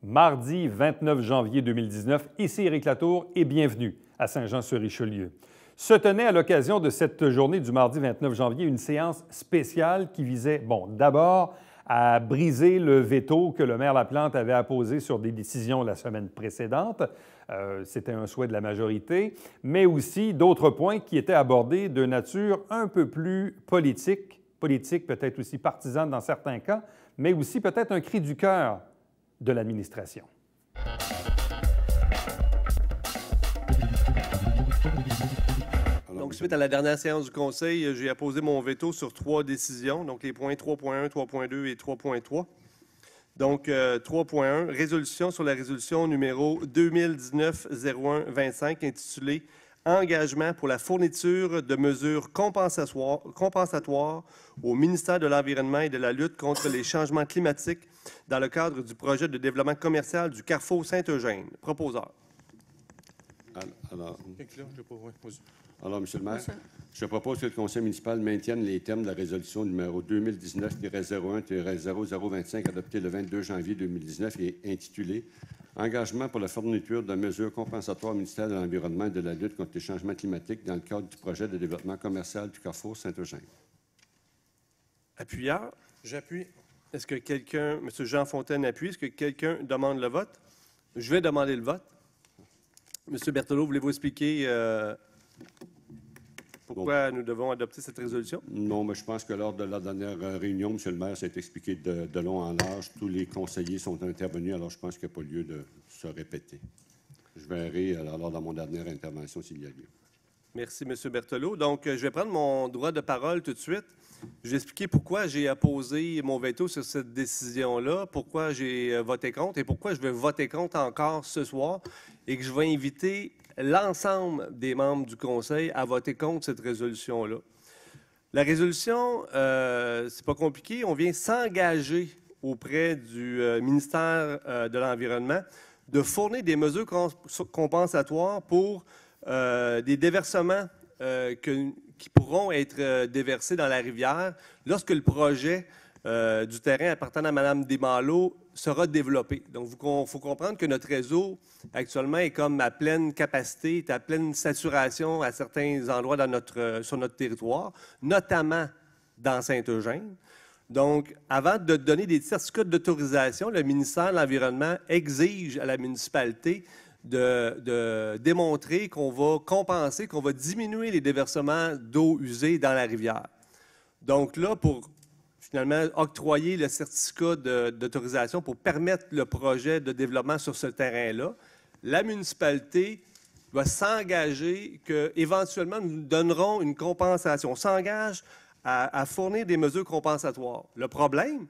Mardi 29 janvier 2019, ici Éric Latour et bienvenue à Saint-Jean-sur-Richelieu. Se tenait à l'occasion de cette journée du mardi 29 janvier une séance spéciale qui visait, d'abord à briser le veto que le maire Laplante avait apposé sur des décisions la semaine précédente. C'était un souhait de la majorité, mais aussi d'autres points qui étaient abordés de nature un peu plus politique peut-être aussi partisane dans certains cas, mais aussi peut-être un cri du cœur de l'administration. Donc, suite à la dernière séance du Conseil, j'ai apposé mon veto sur 3 décisions, donc les points 3.1, 3.2 et 3.3. Donc, 3.1, résolution sur la résolution numéro 2019-01-25 intitulée « Engagement pour la fourniture de mesures compensatoires au ministère de l'Environnement et de la lutte contre les changements climatiques dans le cadre du projet de développement commercial du Carrefour Saint-Eugène. » Proposeur. Alors, M. le maire, je propose que le conseil municipal maintienne les termes de la résolution numéro 2019-01-0025 adoptée le 22 janvier 2019 et intitulée « Engagement pour la fourniture de mesures compensatoires au ministère de l'Environnement et de la lutte contre les changements climatiques dans le cadre du projet de développement commercial du Carrefour Saint-Eugène. » Appuyeur. J'appuie. Est-ce que quelqu'un, M. Jean Fontaine appuie, est-ce que quelqu'un demande le vote? Je vais demander le vote. M. Berthelot, voulez-vous expliquer pourquoi nous devons adopter cette résolution? Non, mais je pense que lors de la dernière réunion, M. le maire, ça a été expliqué de long en large. Tous les conseillers sont intervenus, alors je pense qu'il n'y a pas lieu de se répéter. Je verrai alors dans mon dernière intervention s'il y a lieu. Merci, M. Berthelot. Donc, je vais prendre mon droit de parole tout de suite. Je vais expliquer pourquoi j'ai apposé mon veto sur cette décision-là, pourquoi j'ai voté contre et pourquoi je vais voter contre encore ce soir et que je vais inviter l'ensemble des membres du Conseil à voter contre cette résolution-là. La résolution, c'est pas compliqué. On vient s'engager auprès du ministère de l'Environnement de fournir des mesures compensatoires pour des déversements qui pourront être déversés dans la rivière lorsque le projet du terrain appartenant à Mme Desmalo sera développé. Donc, il faut comprendre que notre réseau, actuellement, est comme à pleine capacité, est à pleine saturation à certains endroits sur notre territoire, notamment dans Saint-Eugène. Donc, avant de donner des certificats d'autorisation, le ministère de l'Environnement exige à la municipalité de démontrer qu'on va compenser, qu'on va diminuer les déversements d'eau usée dans la rivière. Donc là, pour finalement octroyer le certificat d'autorisation pour permettre le projet de développement sur ce terrain-là, la municipalité va s'engager qu'éventuellement, nous donnerons une compensation. On s'engage à fournir des mesures compensatoires. Le problème,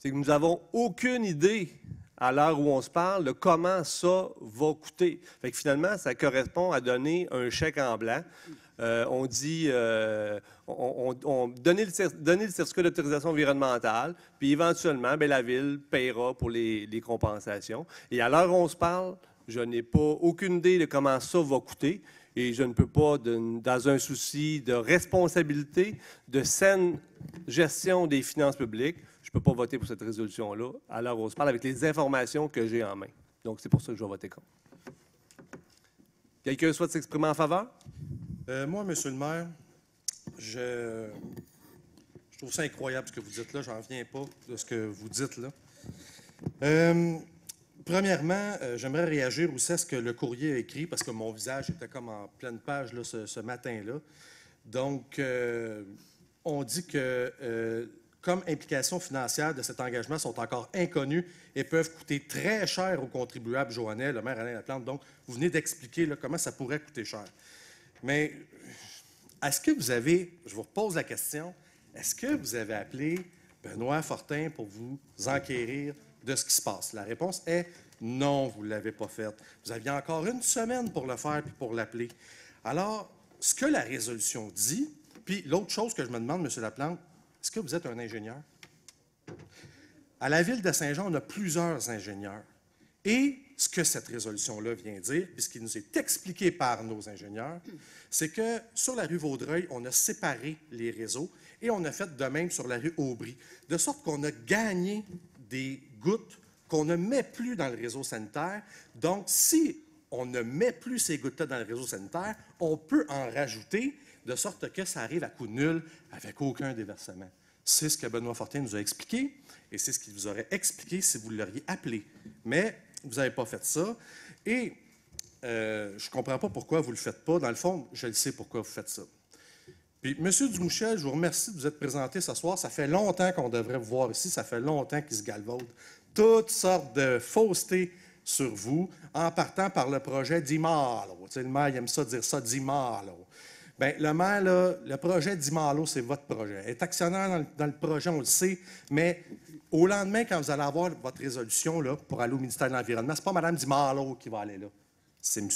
c'est que nous n'avons aucune idée à l'heure où on se parle de comment ça va coûter. Fait que finalement, ça correspond à donner un chèque en blanc. On dit donner le certificat d'autorisation environnementale, puis éventuellement, bien, la Ville paiera pour les compensations. Et à l'heure où on se parle, je n'ai pas aucune idée de comment ça va coûter et je ne peux pas, dans un souci de responsabilité, de saine gestion des finances publiques, je ne peux pas voter pour cette résolution-là à l'heure où on se parle avec les informations que j'ai en main. Donc, c'est pour ça que je vais voter contre. Quelqu'un souhaite s'exprimer en faveur? Moi, M. le maire, je trouve ça incroyable ce que vous dites là. J'en reviens pas de ce que vous dites là. Premièrement, j'aimerais réagir aussi à ce que le courrier a écrit, parce que mon visage était comme en pleine page là, ce matin-là. Donc, on dit que comme implications financières de cet engagement sont encore inconnues et peuvent coûter très cher aux contribuables Joannais, le maire Alain Laplante. Donc, vous venez d'expliquer là, comment ça pourrait coûter cher. Mais est-ce que vous avez, je vous repose la question, est-ce que vous avez appelé Benoît Fortin pour vous enquérir de ce qui se passe? La réponse est non, vous ne l'avez pas fait. Vous aviez encore une semaine pour le faire puis pour l'appeler. Alors, ce que la résolution dit, puis l'autre chose que je me demande, M. Laplante, est-ce que vous êtes un ingénieur? À la Ville de Saint-Jean, on a plusieurs ingénieurs. Et ce que cette résolution-là vient dire, puis ce qui nous est expliqué par nos ingénieurs, c'est que sur la rue Vaudreuil, on a séparé les réseaux et on a fait de même sur la rue Aubry, de sorte qu'on a gagné des gouttes qu'on ne met plus dans le réseau sanitaire. Donc, si on ne met plus ces gouttes-là dans le réseau sanitaire, on peut en rajouter de sorte que ça arrive à coût nul avec aucun déversement. C'est ce que Benoît Fortin nous a expliqué et c'est ce qu'il vous aurait expliqué si vous l'auriez appelé. Mais vous n'avez pas fait ça et je ne comprends pas pourquoi vous ne le faites pas. Dans le fond, je le sais pourquoi vous faites ça. Puis, M. Dumouchel, je vous remercie de vous être présenté ce soir. Ça fait longtemps qu'on devrait vous voir ici. Ça fait longtemps qu'il se galvaude toutes sortes de faussetés sur vous, en partant par le projet d'Imalo. Tu sais, le maire, il aime ça dire ça, d'Imalo. Bien, le maire, là, le projet d'Imalo, c'est votre projet. Il est actionnaire dans le projet, on le sait, mais au lendemain, quand vous allez avoir votre résolution là, pour aller au ministère de l'Environnement, ce n'est pas Mme Dimalo qui va aller là. C'est M.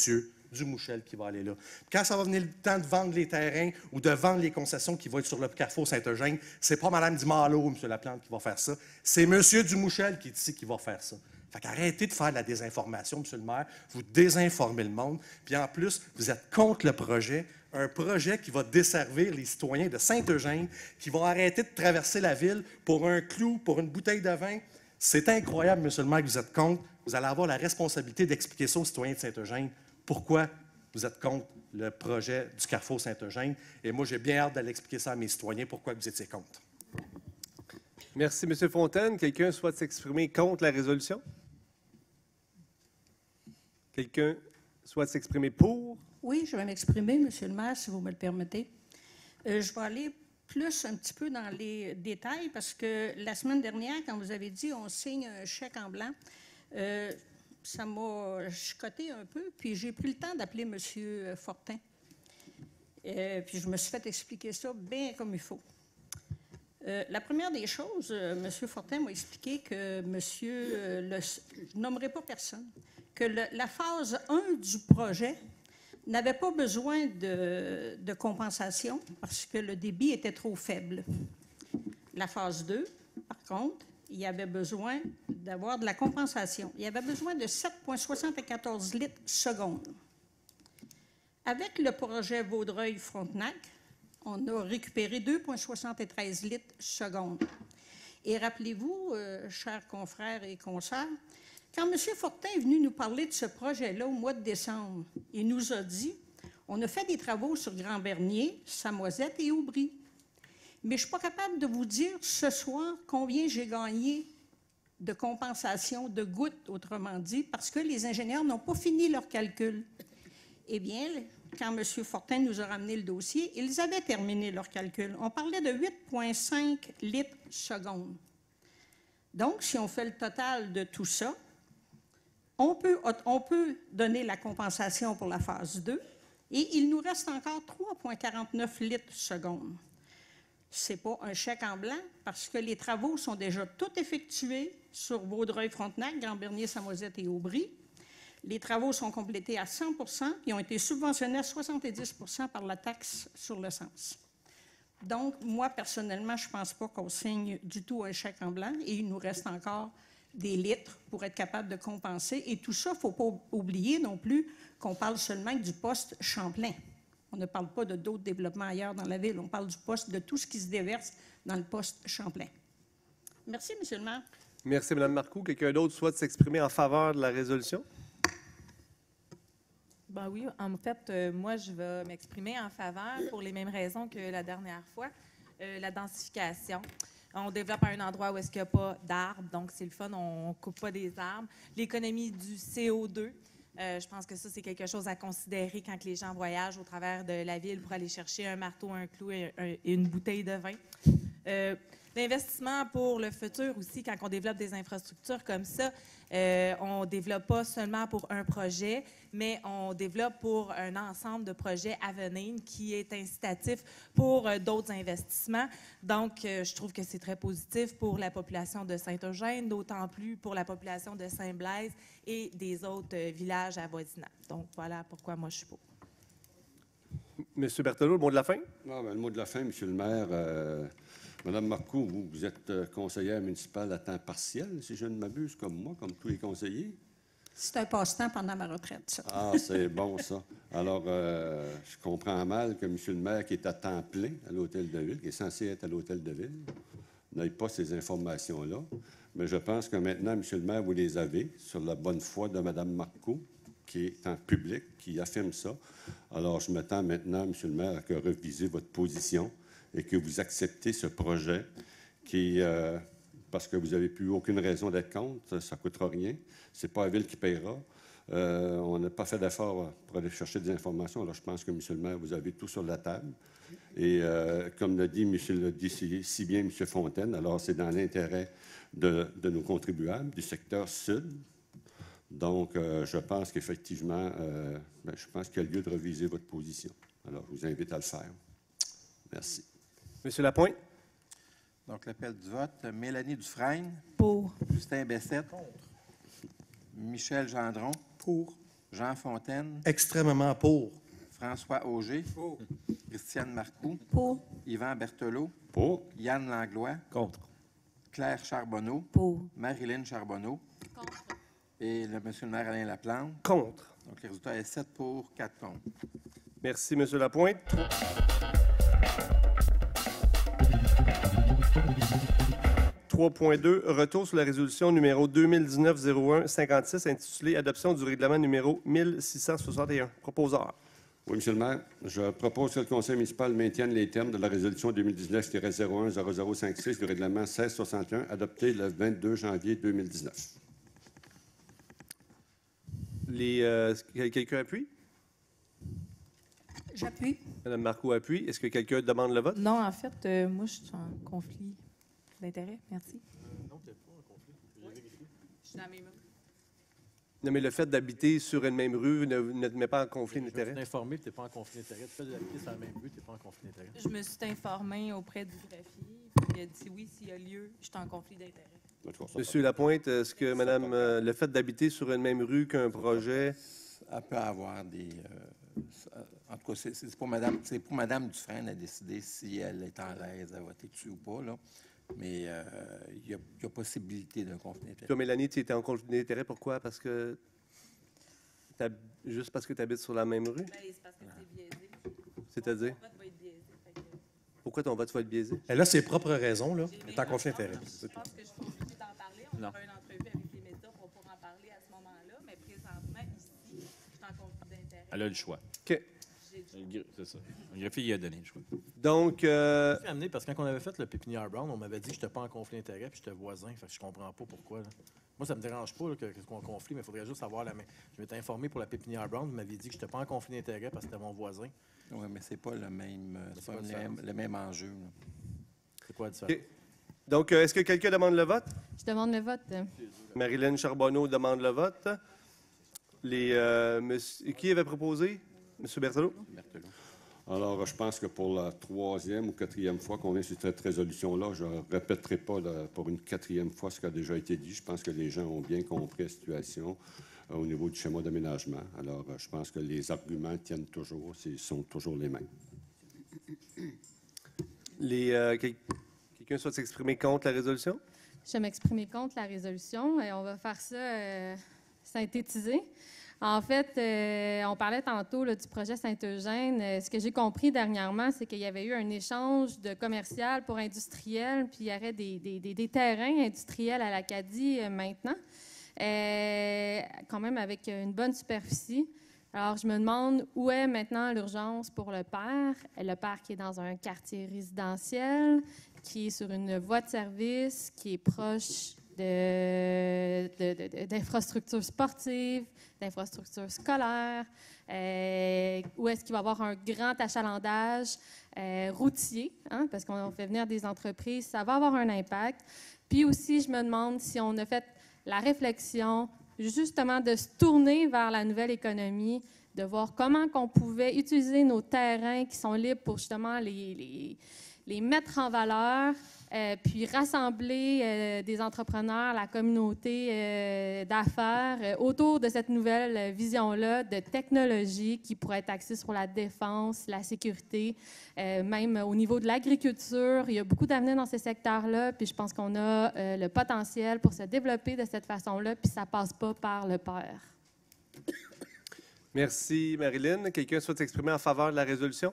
Dumouchel qui va aller là. Quand ça va venir le temps de vendre les terrains ou de vendre les concessions qui vont être sur le carrefour Saint-Eugène, c'est pas Mme Dimalo ou M. Laplante qui va faire ça. C'est M. Dumouchel qui est ici qui va faire ça. Fait qu'arrêtez de faire de la désinformation, M. le maire. Vous désinformez le monde. Puis en plus, vous êtes contre le projet. Un projet qui va desservir les citoyens de Saint-Eugène, qui vont arrêter de traverser la ville pour un clou, pour une bouteille de vin. C'est incroyable, M. le maire, que vous êtes contre. Vous allez avoir la responsabilité d'expliquer ça aux citoyens de Saint-Eugène. Pourquoi vous êtes contre le projet du carrefour Saint-Eugène? Et moi, j'ai bien hâte d'aller expliquer ça à mes citoyens, pourquoi vous étiez contre. Merci, M. Fontaine. Quelqu'un souhaite s'exprimer contre la résolution? Quelqu'un souhaite s'exprimer pour? Oui, je vais m'exprimer, Monsieur le maire, si vous me le permettez. Je vais aller plus un petit peu dans les détails parce que la semaine dernière, quand vous avez dit on signe un chèque en blanc, ça m'a chicoté un peu, puis j'ai pris le temps d'appeler M. Fortin. Puis je me suis fait expliquer ça bien comme il faut. La première des choses, M. Fortin m'a expliqué que je ne nommerai pas personne, que la phase 1 du projet n'avait pas besoin de compensation parce que le débit était trop faible. La phase 2, par contre, il y avait besoin d'avoir de la compensation. Il y avait besoin de 7,74 litres seconde. Avec le projet Vaudreuil-Frontenac, on a récupéré 2,73 litres seconde. Et rappelez-vous, chers confrères et consoeurs, quand M. Fortin est venu nous parler de ce projet-là au mois de décembre, il nous a dit on a fait des travaux sur Grand-Bernier, Samoisette et Aubry. Mais je ne suis pas capable de vous dire ce soir combien j'ai gagné de compensation, de gouttes, autrement dit, parce que les ingénieurs n'ont pas fini leur calcul. Eh bien, quand M. Fortin nous a ramené le dossier, ils avaient terminé leur calcul. On parlait de 8,5 litres seconde. Donc, si on fait le total de tout ça, on peut donner la compensation pour la phase 2 et il nous reste encore 3,49 litres seconde. Ce n'est pas un chèque en blanc parce que les travaux sont déjà tous effectués sur Vaudreuil-Frontenac, Grand-Bernier, Samoisette et Aubry. Les travaux sont complétés à 100 % et ont été subventionnés à 70 % par la taxe sur l'essence. Donc, moi, personnellement, je ne pense pas qu'on signe du tout un chèque en blanc et il nous reste encore des litres pour être capable de compenser. Et tout ça, il ne faut pas oublier non plus qu'on parle seulement du poste Champlain. On ne parle pas de d'autres développements ailleurs dans la ville. On parle du poste, de tout ce qui se déverse dans le poste Champlain. Merci, M. le maire. Merci, Mme Marcoux. Quelqu'un d'autre souhaite s'exprimer en faveur de la résolution? Ben oui, en fait, moi, je vais m'exprimer en faveur pour les mêmes raisons que la dernière fois. La densification. On développe à un endroit où est-ce qu'il n'y a pas d'arbres, donc c'est le fun, on ne coupe pas des arbres. L'économie du CO2, je pense que ça, c'est quelque chose à considérer quand les gens voyagent au travers de la ville pour aller chercher un marteau, un clou et une bouteille de vin. L'investissement pour le futur aussi, quand on développe des infrastructures comme ça, on ne développe pas seulement pour un projet, mais on développe pour un ensemble de projets à venir qui est incitatif pour d'autres investissements. Donc, je trouve que c'est très positif pour la population de Saint-Eugène, d'autant plus pour la population de Saint-Blaise et des autres villages avoisinants. Donc, voilà pourquoi moi je suis pour. M. Berthelot, le mot de la fin? Non, ben, le mot de la fin, M. le maire. Madame Marcoux, vous êtes conseillère municipale à temps partiel, si je ne m'abuse, comme moi, comme tous les conseillers. C'est un passe-temps pendant ma retraite, ça. Ah, c'est bon, ça. Alors, je comprends mal que M. le maire, qui est à temps plein à l'Hôtel de Ville, qui est censé être à l'Hôtel de Ville, n'ait pas ces informations-là. Mais je pense que maintenant, M. le maire, vous les avez sur la bonne foi de Mme Marcoux, qui est en public, qui affirme ça. Alors, je m'attends maintenant, M. le maire, à que revisez votre position et que vous acceptez ce projet qui, parce que vous n'avez plus aucune raison d'être contre, ça ne coûtera rien. Ce n'est pas la ville qui paiera. On n'a pas fait d'effort pour aller chercher des informations. Alors, je pense que, M. le maire, vous avez tout sur la table. Et comme l'a dit, si bien M. Fontaine, alors c'est dans l'intérêt de nos contribuables du secteur sud. Donc, je pense qu'effectivement, je pense qu'il y a lieu de reviser votre position. Alors, je vous invite à le faire. Merci. Monsieur Lapointe? Donc, l'appel du vote. Mélanie Dufresne. Pour. Justin Bessette. Michel Gendron. Pour. Jean Fontaine. Extrêmement pour. François Auger. Pour. Christiane Marcoux. Pour. Yvan Berthelot. Pour. Yann Langlois. Contre. Claire Charbonneau. Pour. Marilyn Charbonneau. Contre. Et le monsieur le maire Alain Laplante. Contre. Donc, le résultat est 7 pour, 4 contre. Merci, Monsieur Lapointe. 3.2, retour sur la résolution numéro 2019-01-56 intitulée « Adoption du règlement numéro 1661 ». Proposeur. Oui, M. le maire, je propose que le conseil municipal maintienne les termes de la résolution 2019-01-0056 du règlement 1661 adopté le 22 janvier 2019. Quelqu'un appuie? J'appuie. Mme Marcoux appuie. Est-ce que quelqu'un demande le vote? Non, en fait, moi, je suis en conflit d'intérêt. Merci. Non, tu n'es pas en conflit. J'ai vérifié. Je suis dans la même rue. Non, mais le fait d'habiter sur une même rue ne te met pas en conflit Je vais d'intérêt? t'informer que tu n'es pas en conflit d'intérêt. Tu fais de l'habiter sur la même rue, tu n'es pas en conflit d'intérêt. Je me suis informée auprès du greffier. Puis il a dit oui, s'il y a lieu, je suis en conflit d'intérêt. Monsieur Lapointe, est-ce que, madame, le fait d'habiter sur une même rue qu'un projet... Elle peut avoir des... en tout cas, c'est pour Mme Dufresne à décider si elle est en l'aise à voter dessus ou pas, là. Mais il y a possibilité d'un conflit d'intérêt. Toi, Mélanie, tu étais en conflit d'intérêt. Pourquoi? Parce que... Juste parce que tu habites sur la même rue? Ben, c'est parce que c'est biaisé. C'est-à-dire? Mon vote va être biaisé. Fait que Pourquoi ton vote va être biaisé? Elle a ses propres raisons, là. j'ai Elle est mes en conflit raisons. d'intérêt. Je pense que je suis obligée d'en parler. On aura une entrevue avec les médias pour en parler à ce moment-là. Mais présentement, ici, je suis en conflit d'intérêt. Elle a le choix. OK. C'est ça. Le greffier y a donné le choix. Donc, Je suis amené parce que quand on avait fait le pépinière Brown, on m'avait dit que je n'étais pas en conflit d'intérêt puis j'étais voisin. Fait que je comprends pas pourquoi. Là. Moi, ça me dérange pas là, qu'on conflit, mais il faudrait juste savoir la main. Je m'étais informé pour la pépinière Brown, vous m'aviez dit que je n'étais pas en conflit d'intérêt parce que c'était mon voisin. Oui, mais c'est pas le même, c'est pas le même enjeu, là. C'est quoi la différence? OK. Donc, est-ce que quelqu'un demande le vote? Je demande le vote. Marilyn Charbonneau demande le vote. Qui avait proposé? M. Berthelot? Berthelot. Alors, je pense que pour la 3e ou 4e fois qu'on est sur cette résolution-là, je ne répéterai pas pour une 4e fois ce qui a déjà été dit. Je pense que les gens ont bien compris la situation au niveau du schéma d'aménagement. Alors, je pense que les arguments tiennent toujours, sont toujours les mêmes. Quelqu'un souhaite s'exprimer contre la résolution? Je vais m'exprimer contre la résolution et on va faire ça synthétisé. En fait, on parlait tantôt là, du projet Saint-Eugène. Ce que j'ai compris dernièrement, c'est qu'il y avait eu un échange de commercial pour industriel, puis il y aurait des terrains industriels à l'Acadie maintenant, quand même avec une bonne superficie. Alors, je me demande où est maintenant l'urgence pour le père qui est dans un quartier résidentiel, qui est sur une voie de service, qui est proche d'infrastructures sportives, d'infrastructures scolaires, où est-ce qu'il va y avoir un grand achalandage routier, hein, parce qu'on fait venir des entreprises, ça va avoir un impact. Puis aussi, je me demande si on a fait la réflexion justement de se tourner vers la nouvelle économie, de voir comment on pouvait utiliser nos terrains qui sont libres pour justement les mettre en valeur, puis rassembler des entrepreneurs, la communauté d'affaires autour de cette nouvelle vision-là de technologie qui pourrait être axée sur la défense, la sécurité, même au niveau de l'agriculture. Il y a beaucoup d'avenir dans ces secteurs-là, puis je pense qu'on a le potentiel pour se développer de cette façon-là, puis ça ne passe pas par le père. Merci, Marilyn. Quelqu'un souhaite s'exprimer en faveur de la résolution?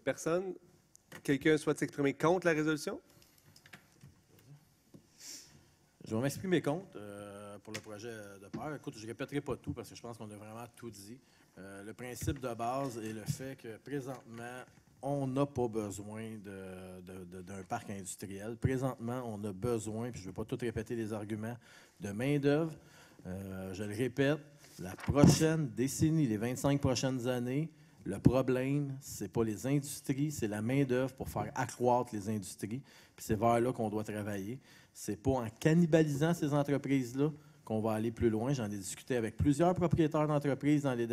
Personne? Quelqu'un souhaite s'exprimer contre la résolution? Je vais m'exprimer contre pour le projet de pair. Écoute, je ne répéterai pas tout parce que je pense qu'on a vraiment tout dit. Le principe de base est le fait que présentement, on n'a pas besoin d'un parc industriel. Présentement, on a besoin, puis je ne vais pas tout répéter les arguments, de main-d'œuvre. Je le répète, la prochaine décennie, les 25 prochaines années, le problème, ce n'est pas les industries, c'est la main-d'œuvre pour faire accroître les industries. Puis c'est vers là qu'on doit travailler. Ce n'est pas en cannibalisant ces entreprises-là qu'on va aller plus loin. J'en ai discuté avec plusieurs propriétaires d'entreprises dans les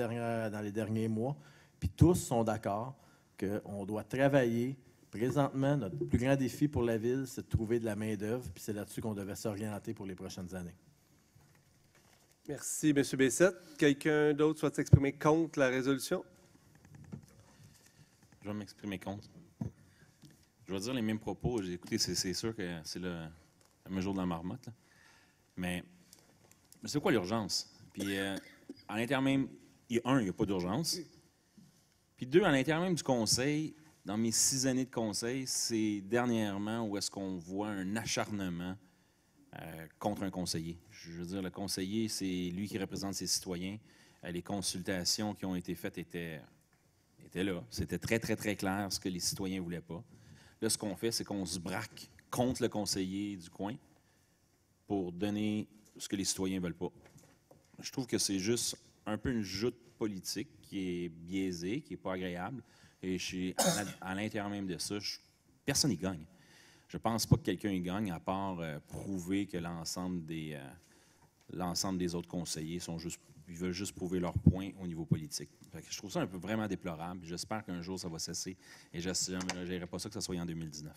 derniers mois. Puis tous sont d'accord qu'on doit travailler. Présentement, notre plus grand défi pour la ville, c'est de trouver de la main-d'œuvre. Puis c'est là-dessus qu'on devait s'orienter pour les prochaines années. Merci, M. Bessette. Quelqu'un d'autre souhaite s'exprimer contre la résolution? Je vais m'exprimer contre. Je vais dire les mêmes propos. Écoutez, c'est sûr que c'est le fameux jour de la marmotte. Là. Mais c'est quoi l'urgence? Puis, à l'intérieur même, il n'y a pas d'urgence. Puis deux, à l'intérieur même du conseil, dans mes 6 années de conseil, c'est dernièrement où est-ce qu'on voit un acharnement contre un conseiller. Je veux dire, le conseiller, c'est lui qui représente ses citoyens. Les consultations qui ont été faites étaient là. C'était très, très, très clair ce que les citoyens ne voulaient pas. Là, ce qu'on fait, c'est qu'on se braque contre le conseiller du coin pour donner ce que les citoyens ne veulent pas. Je trouve que c'est juste un peu une joute politique qui est biaisée, qui n'est pas agréable. Et à l'intérieur même de ça, personne n'y gagne. Je ne pense pas que quelqu'un y gagne, à part prouver que l'ensemble des autres conseillers ils veulent juste prouver leur point au niveau politique. Fait que je trouve ça un peu vraiment déplorable. J'espère qu'un jour, ça va cesser. Et je n'irai pas ça que ça soit en 2019.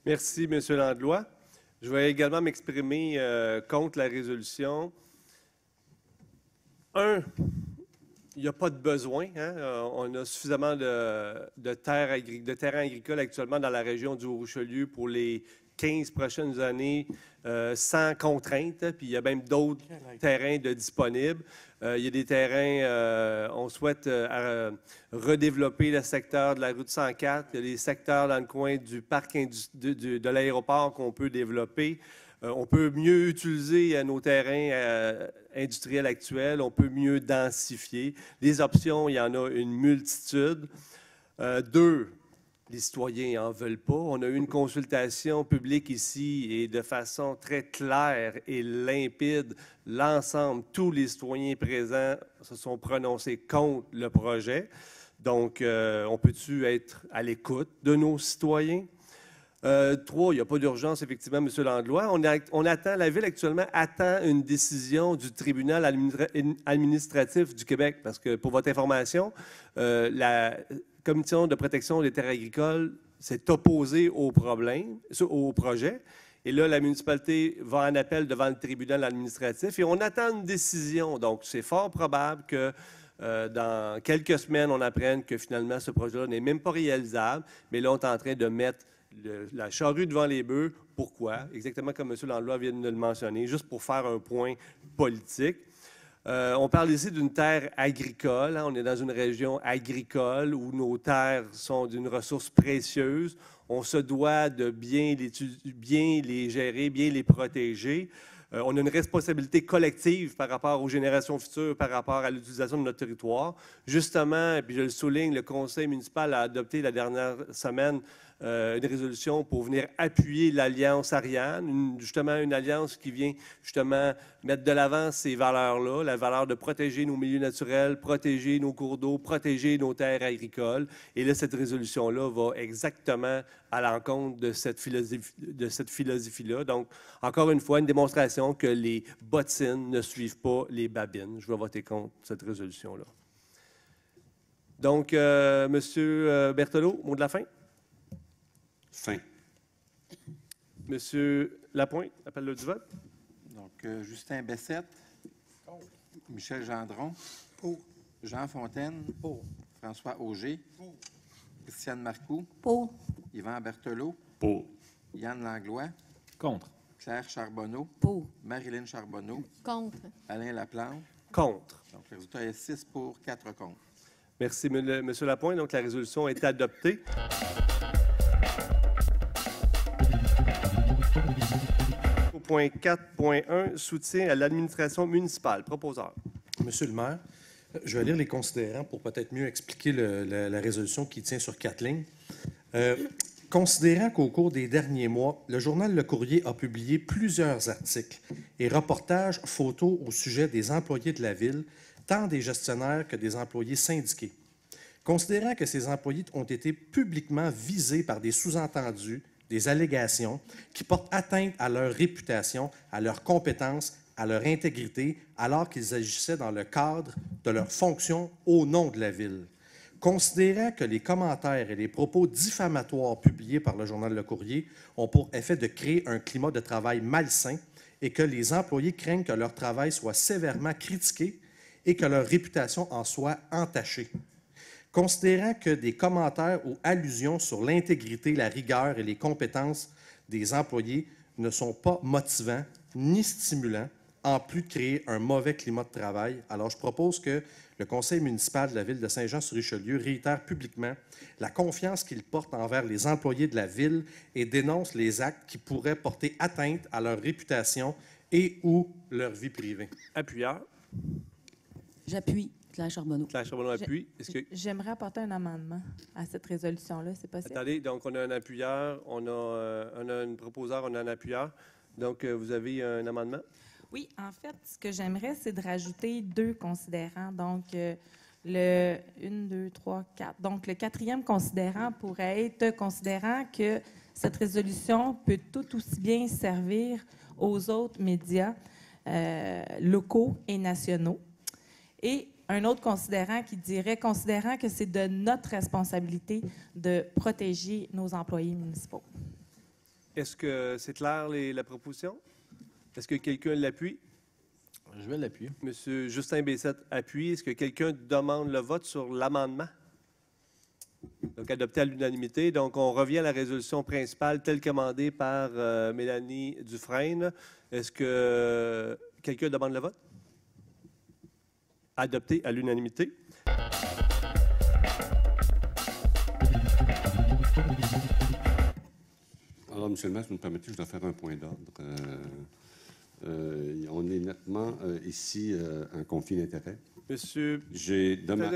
Merci, M. Landlois. Je vais également m'exprimer contre la résolution. Il n'y a pas de besoin. Hein? On a suffisamment de terrains agricoles actuellement dans la région du Haut-Richelieu pour les 15 prochaines années sans contrainte. Puis il y a même d'autres terrains disponibles. Il y a des terrains, on souhaite redévelopper le secteur de la route 104. Il y a des secteurs dans le coin du parc de l'aéroport qu'on peut développer. On peut mieux utiliser nos terrains industriels actuels. On peut mieux densifier. Les options, il y en a une multitude. Les citoyens n'en veulent pas. On a eu une consultation publique ici et de façon très claire et limpide, l'ensemble, tous les citoyens présents se sont prononcés contre le projet. Donc, on peut-tu être à l'écoute de nos citoyens? 3, il n'y a pas d'urgence, effectivement, M. Landlois. La Ville actuellement attend une décision du tribunal administratif du Québec parce que, pour votre information, la Commission de protection des terres agricoles s'est opposée au projet. Et là, la municipalité va en appel devant le tribunal administratif et on attend une décision. Donc, c'est fort probable que dans quelques semaines, on apprenne que finalement, ce projet-là n'est même pas réalisable. Mais là, on est en train de mettre la charrue devant les bœufs. Pourquoi? Exactement comme M. Landlois vient de le mentionner, juste pour faire un point politique. On parle ici d'une terre agricole. Hein? On est dans une région agricole où nos terres sont d'une ressource précieuse. On se doit de bien les gérer, bien les protéger. On a une responsabilité collective par rapport aux générations futures, par rapport à l'utilisation de notre territoire. Justement, et puis je le souligne, le conseil municipal a adopté la dernière semaine une résolution pour venir appuyer l'Alliance Ariane, justement une alliance qui vient justement mettre de l'avant ces valeurs-là, la valeur de protéger nos milieux naturels, protéger nos cours d'eau, protéger nos terres agricoles. Et là, cette résolution-là va exactement à l'encontre de cette philosophie-là. Donc, encore une fois, une démonstration que les bottines ne suivent pas les babines. Je vais voter contre cette résolution-là. Donc, M. Berthelot, mot de la fin? Fin. Monsieur Lapointe, appelle-le du vote. Donc, Justin Bessette. Pour. Michel Gendron. Pour. Jean Fontaine. Pour. François Auger. Pour. Christiane Marcoux. Pour. Yvan Berthelot. Pour. Yann Langlois. Contre. Claire Charbonneau. Pour. Marilyn Charbonneau. Contre. Alain Laplante. Contre. Donc, le résultat est 6 pour, 4 contre. Merci, Monsieur Lapointe. Donc, la résolution est adoptée. Au point 4.1, soutien à l'administration municipale. Proposeur. Monsieur le maire, je vais lire les considérants pour peut-être mieux expliquer la résolution qui tient sur 4 lignes. Considérant qu'au cours des derniers mois, le journal Le Courrier a publié plusieurs articles et reportages photos au sujet des employés de la Ville, tant des gestionnaires que des employés syndiqués. Considérant que ces employés ont été publiquement visés par des sous-entendus, des allégations qui portent atteinte à leur réputation, à leurs compétences, à leur intégrité, alors qu'ils agissaient dans le cadre de leurs fonctions au nom de la Ville. Considérant que les commentaires et les propos diffamatoires publiés par le journal Le Courrier ont pour effet de créer un climat de travail malsain et que les employés craignent que leur travail soit sévèrement critiqué et que leur réputation en soit entachée. Considérant que des commentaires ou allusions sur l'intégrité, la rigueur et les compétences des employés ne sont pas motivants ni stimulants, en plus de créer un mauvais climat de travail, alors je propose que le conseil municipal de la Ville de Saint-Jean-sur-Richelieu réitère publiquement la confiance qu'il porte envers les employés de la Ville et dénonce les actes qui pourraient porter atteinte à leur réputation et ou leur vie privée. Appuyeur. J'appuie. Claire Charbonneau. Claire Charbonneau appuie. J'aimerais apporter un amendement à cette résolution-là, c'est possible? Attendez, donc on a un appuyeur, on a une proposeur, on a un appuyeur. Donc, vous avez un amendement? Oui, en fait, ce que j'aimerais, c'est de rajouter 2 considérants. Donc, le 1, 2, 3, 4. Donc, le 4e considérant pourrait être considérant que cette résolution peut tout aussi bien servir aux autres médias locaux et nationaux. Et un autre considérant qui dirait, considérant que c'est de notre responsabilité de protéger nos employés municipaux. Est-ce que c'est clair, la proposition? Est-ce que quelqu'un l'appuie? Je vais l'appuyer. Monsieur Justin Bessette appuie. Est-ce que quelqu'un demande le vote sur l'amendement? Donc, adopté à l'unanimité. Donc, on revient à la résolution principale telle qu'amendée par Mélanie Dufresne. Est-ce que quelqu'un demande le vote? Adopté à l'unanimité. Alors, M. le maire, si vous me permettez, je dois faire un point d'ordre. On est nettement ici en conflit d'intérêts. Monsieur,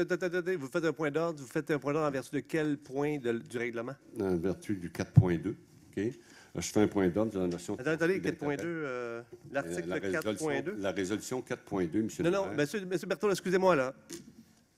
attendez, vous faites un point d'ordre. Vous faites un point d'ordre en vertu de quel point du règlement? En vertu du 4.2. OK? Je fais un point d'ordre de la notion. Attendez, 4.2, l'article 4.2. La résolution 4.2, M. le maire. Non, M. Berthaud, excusez-moi, là.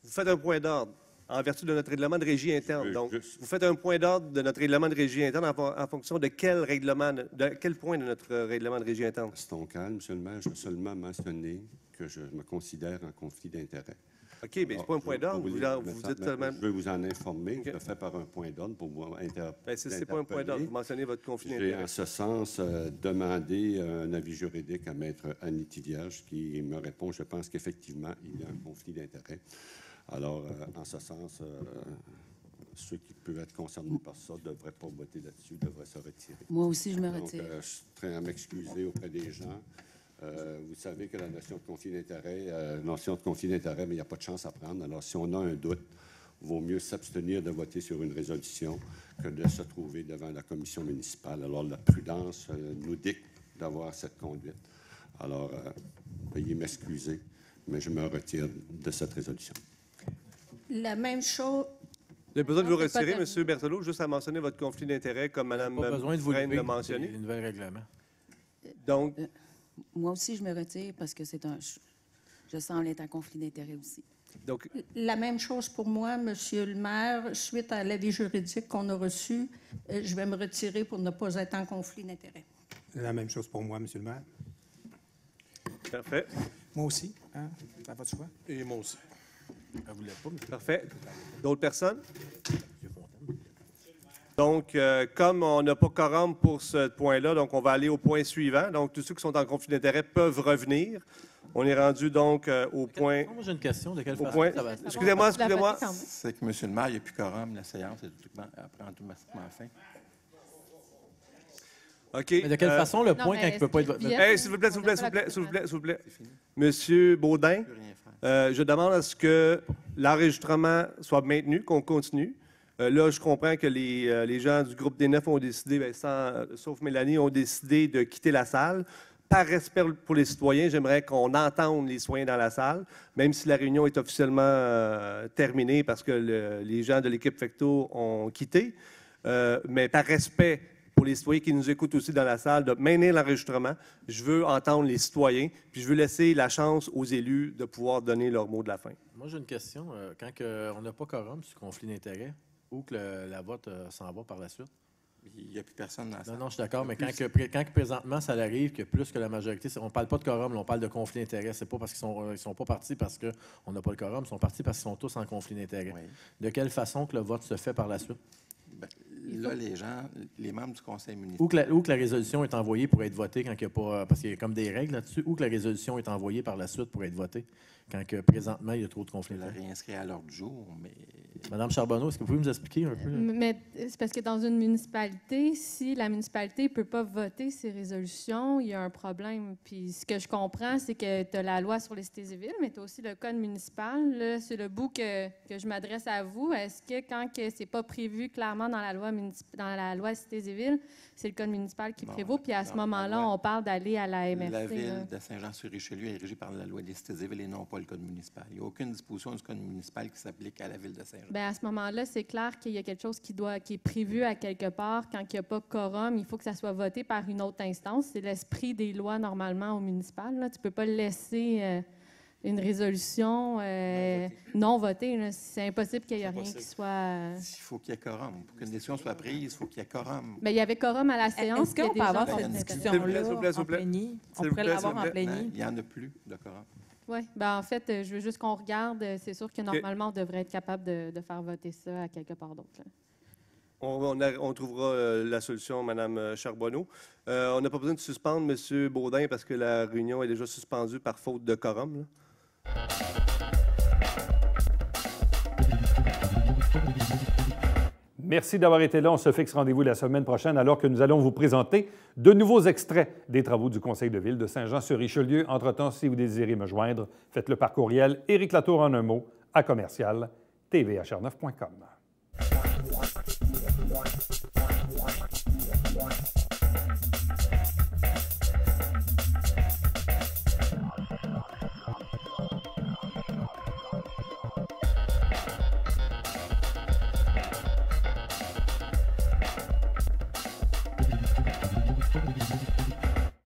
Vous faites un point d'ordre en vertu de notre règlement de régie interne. Donc, vous faites un point d'ordre de notre règlement de régie interne en fonction de quel règlement, de quel point de notre règlement de régie interne? Restons calmes, M. le maire. Je veux seulement mentionner que je me considère en conflit d'intérêts. OK, mais ce n'est pas un point d'ordre. Vous dites seulement... Je veux vous en informer. Okay. Je le fais par un point d'ordre pour vous interpeller. Ce n'est pas un point d'ordre. Vous mentionnez votre conflit d'intérêts. J'ai, en ce sens, demandé un avis juridique à Maître Annie Tivierge qui me répond, je pense qu'effectivement, il y a un conflit d'intérêts. Alors, en ce sens, ceux qui peuvent être concernés par ça ne devraient pas voter là-dessus, devraient se retirer. Moi aussi, je me retire. Donc, je suis très à m'excuser auprès des gens. Vous savez que la notion de conflit d'intérêt, mais il n'y a pas de chance à prendre. Alors, si on a un doute, il vaut mieux s'abstenir de voter sur une résolution que de se trouver devant la commission municipale. Alors, la prudence nous dicte d'avoir cette conduite. Alors, veuillez m'excuser, mais je me retire de cette résolution. La même chose. Vous avez besoin de vous retirer, M. Berthelot, juste à mentionner votre conflit d'intérêts, comme Mme Dufresne l'a mentionné. C'est le nouvel règlement. Donc, moi aussi, je me retire parce que c'est je semble être en conflit d'intérêts aussi. Donc, la même chose pour moi, Monsieur le maire. Suite à l'avis juridique qu'on a reçu, je vais me retirer pour ne pas être en conflit d'intérêts. La même chose pour moi, Monsieur le maire. Parfait. Moi aussi. Hein? Ça va de soi? Et moi aussi. Parfait. D'autres personnes? Donc, comme on n'a pas quorum pour ce point-là, donc on va aller au point suivant. Donc, tous ceux qui sont en conflit d'intérêts peuvent revenir. On est rendu donc au point... Moi, j'ai une question. De quelle façon ça va... Excusez-moi. C'est que, M. le maire, il n'y a plus quorum. La séance est automatiquement fin. OK. Mais de quelle façon le point quand il ne peut pas être... S'il vous plaît. Monsieur Baudin. Je demande à ce que l'enregistrement soit maintenu, qu'on continue. Là, je comprends que les gens du groupe des 9 ont décidé, bien, sauf Mélanie, ont décidé de quitter la salle. Par respect pour les citoyens, j'aimerais qu'on entende les citoyens dans la salle, même si la réunion est officiellement terminée parce que les gens de l'équipe Fecto ont quitté. Mais par respect pour les citoyens qui nous écoutent aussi dans la salle, de maintenir l'enregistrement, je veux entendre les citoyens, puis je veux laisser la chance aux élus de pouvoir donner leur mot de la fin. Moi, j'ai une question. Quand on n'a pas quorum sur conflit d'intérêts, où que la vote s'en va par la suite? Il n'y a plus personne dans la salle. Non, je suis d'accord, mais quand présentement, ça arrive que plus que la majorité, on ne parle pas de quorum, là, on parle de conflit d'intérêts. Ce n'est pas parce qu'ils sont pas partis parce qu'on n'a pas le quorum, ils sont partis parce qu'ils sont tous en conflit d'intérêts. Oui. De quelle façon que le vote se fait par la suite? Bien, là, les membres du conseil municipal... Où que la résolution est envoyée pour être votée quand il n'y a pas... Parce qu'il y a comme des règles là-dessus. Où que la résolution est envoyée par la suite pour être votée quand présentement, il y a trop de conflits d'intérêts? Je la réinscrit à l'ordre du jour, mais... Madame Charbonneau, est-ce que vous pouvez nous expliquer un peu? Mais c'est parce que dans une municipalité, si la municipalité ne peut pas voter ces résolutions, il y a un problème. Puis ce que je comprends, c'est que tu as la loi sur les cités et villes, mais tu as aussi le code municipal. Là, c'est le bout que je m'adresse à vous. Est-ce que quand ce n'est pas prévu clairement dans la loi cités et villes, c'est le code municipal qui prévaut? Puis à ce moment-là, on parle d'aller à la MRC. La ville de Saint-Jean-sur-Richelieu est régie par la loi des cités et villes et non pas le code municipal. Il n'y a aucune disposition du code municipal qui s'applique à la ville de Saint-Jean. Bien, à ce moment-là, c'est clair qu'il y a quelque chose qui est prévu à quelque part. Quand il n'y a pas quorum, il faut que ça soit voté par une autre instance. C'est l'esprit des lois, normalement, au municipal. Là. Tu ne peux pas laisser une résolution non votée. C'est impossible qu'il n'y ait rien qui soit... Il faut qu'il y ait quorum. Pour qu'une décision soit prise, il faut qu'il y ait quorum. Bien, il y avait quorum à la séance. Est-ce qu'on peut avoir cette discussion-là en plénier? On pourrait l'avoir en plénier. Il n'y en a plus de quorum. Oui. Ben, en fait, je veux juste qu'on regarde. C'est sûr que normalement, on devrait être capable de faire voter ça à quelque part d'autre. On trouvera la solution, Mme Charbonneau. On n'a pas besoin de suspendre M. Baudin parce que la réunion est déjà suspendue par faute de quorum. Là. Merci d'avoir été là. On se fixe rendez-vous la semaine prochaine alors que nous allons vous présenter de nouveaux extraits des travaux du Conseil de ville de Saint-Jean-sur-Richelieu. Entre-temps, si vous désirez me joindre, faites-le par courriel Éric Latour en un mot à commercial tvhr9.com.